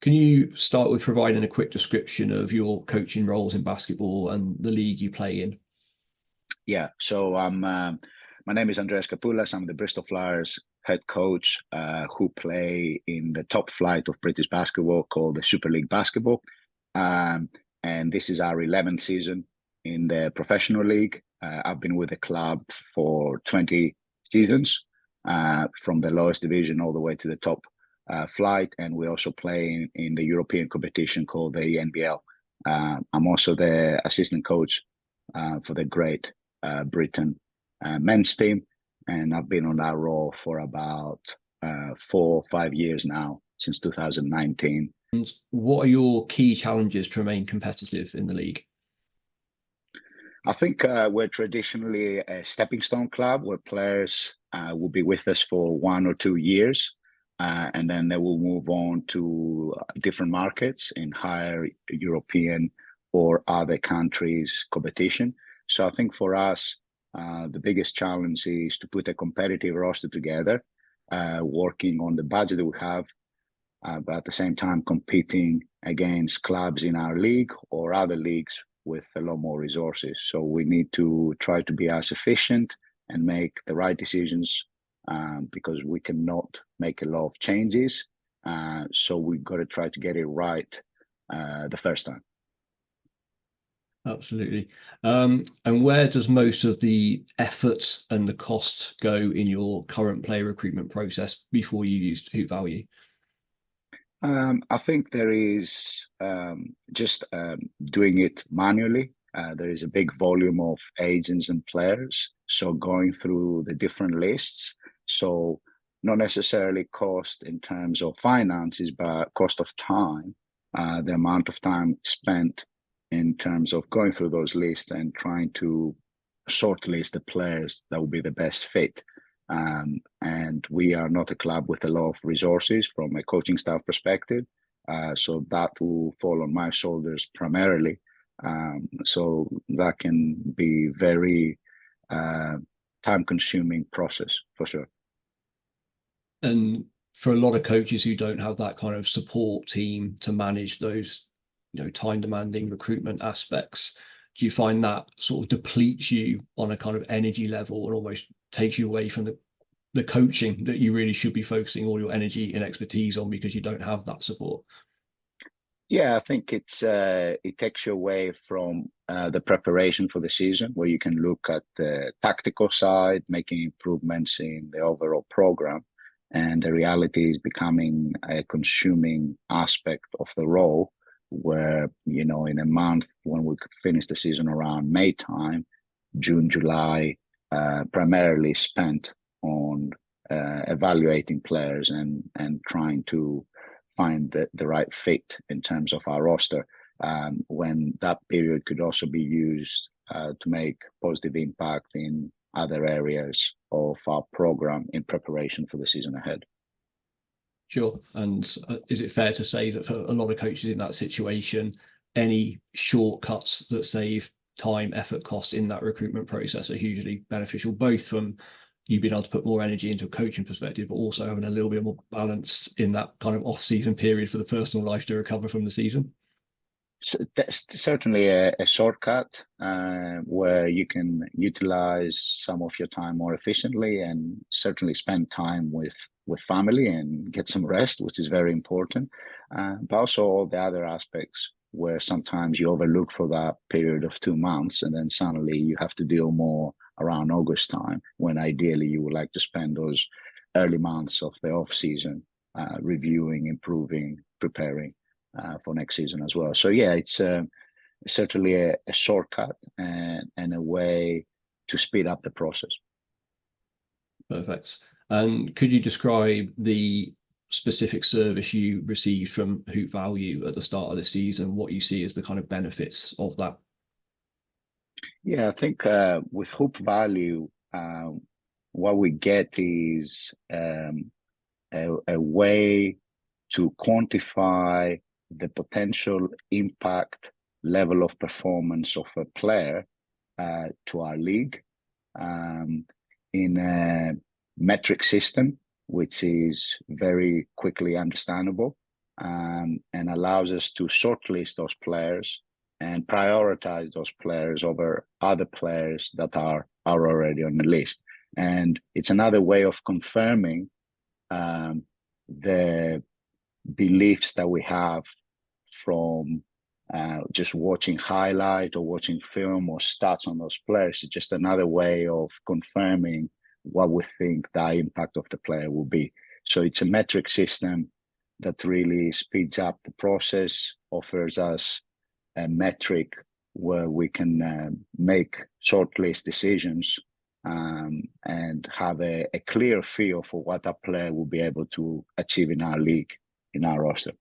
Can you start with providing a quick description of your coaching roles in basketball and the league you play in? Yeah, so my name is Andreas Kapoulas. I'm the Bristol Flyers head coach who play in the top flight of British basketball called the Super League Basketball. And this is our 11th season in the professional league. I've been with the club for 20 seasons, from the lowest division all the way to the top flight. And we also play in the European competition called the NBL. I'm also the assistant coach for the Great Britain men's team, and I've been on that role for about 4 or 5 years now, since 2019. And what are your key challenges to remain competitive in the league? I think we're traditionally a stepping stone club where players will be with us for 1 or 2 years, and then they will move on to different markets in higher European or other countries' competition. So I think for us, the biggest challenge is to put a competitive roster together, working on the budget that we have, but at the same time competing against clubs in our league or other leagues with a lot more resources. So we need to try to be as efficient and make the right decisions, because we cannot make a lot of changes. So we've got to try to get it right the first time. Absolutely. And where does most of the effort and the cost go in your current player recruitment process before you used Hoop Value? I think there is just doing it manually. There is a big volume of agents and players, so going through the different lists. So not necessarily cost in terms of finances, but cost of time, the amount of time spent in terms of going through those lists and trying to shortlist the players that will be the best fit. And we are not a club with a lot of resources from a coaching staff perspective. So that will fall on my shoulders primarily. So that can be very time-consuming process for sure. And for a lot of coaches who don't have that kind of support team to manage those, time-demanding recruitment aspects, do you find that sort of depletes you on a kind of energy level and almost takes you away from the coaching that you really should be focusing all your energy and expertise on because you don't have that support? Yeah, I think it takes you away from the preparation for the season, where you can look at the tactical side, making improvements in the overall program, and the reality is becoming a consuming aspect of the role, where in a month when we could finish the season around May time, June, July, primarily spent on evaluating players and trying to find the right fit in terms of our roster, when that period could also be used to make positive impact in other areas of our program in preparation for the season ahead. Sure. And is it fair to say that for a lot of coaches in that situation, any shortcuts that save time, effort, cost in that recruitment process are hugely beneficial, both from you being able to put more energy into a coaching perspective, but also having a little bit more balance in that kind of off-season period for the personal life to recover from the season? So that's certainly a shortcut where you can utilize some of your time more efficiently, and certainly spend time with family and get some rest, which is very important. But also all the other aspects where sometimes you overlook for that period of 2 months, and then suddenly you have to deal more around August time, when ideally you would like to spend those early months of the off season reviewing, improving, preparing for next season as well. So yeah, it's certainly a shortcut and a way to speed up the process. Perfect. And could you describe the specific service you received from Hoop Value at the start of the season, what you see as the kind of benefits of that? Yeah, I think with Hoop Value, what we get is a way to quantify the potential impact level of performance of a player to our league in a metric system, which is very quickly understandable. and allows us to shortlist those players and prioritize those players over other players that are already on the list. And it's another way of confirming the beliefs that we have from just watching highlight or watching film or stats on those players. It's just another way of confirming what we think the impact of the player will be. So it's a metric system that really speeds up the process, offers us a metric where we can make shortlist decisions and have a clear feel for what a player will be able to achieve in our league, in our roster.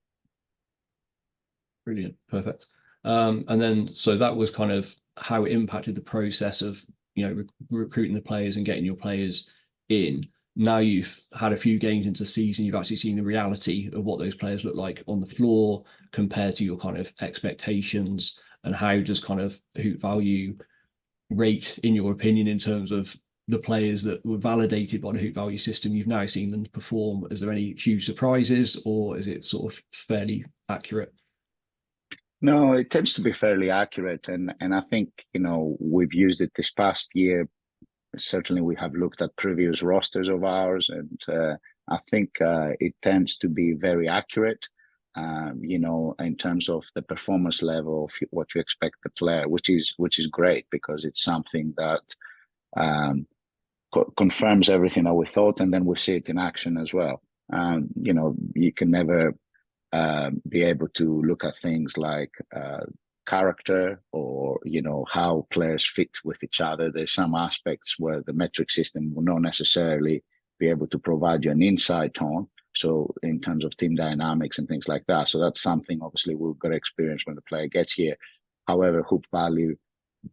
Brilliant, perfect. And then, so that was kind of how it impacted the process of, you know, recruiting the players and getting your players in. Now you've had a few games into the season, you've actually seen the reality of what those players look like on the floor compared to your kind of expectations, and how does kind of Hoop Value rate, in your opinion, in terms of the players that were validated by the Hoop Value system? You've now seen them perform. Is there any huge surprises, or is it sort of fairly accurate? No, it tends to be fairly accurate, and I think, you know, we've used it this past year. Certainly, we have looked at previous rosters of ours, and I think it tends to be very accurate. You know, in terms of the performance level of what you expect the player, which is great, because it's something that confirms everything that we thought, and then we see it in action as well. You know, you can never be able to look at things like character, or, you know, how players fit with each other. There's some aspects where the metric system will not necessarily be able to provide you an insight on. So in terms of team dynamics and things like that. So that's something obviously we've got to experience when the player gets here. However, Hoop Value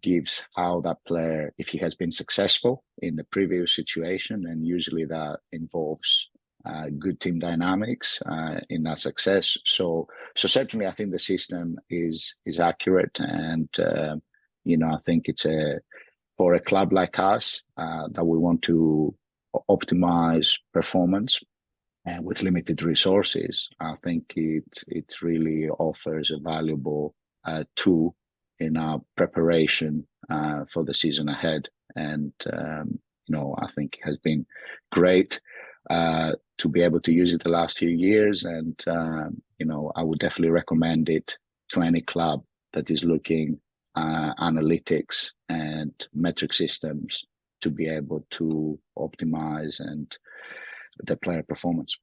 gives how that player, if he has been successful in the previous situation, and usually that involves good team dynamics in that success. So certainly, I think the system is accurate, and you know, I think it's for a club like us that we want to optimize performance and with limited resources. I think it really offers a valuable tool in our preparation for the season ahead, and you know, I think it has been great to be able to use it the last few years, and you know, I would definitely recommend it to any club that is looking analytics and metric systems to be able to optimize and the player performance.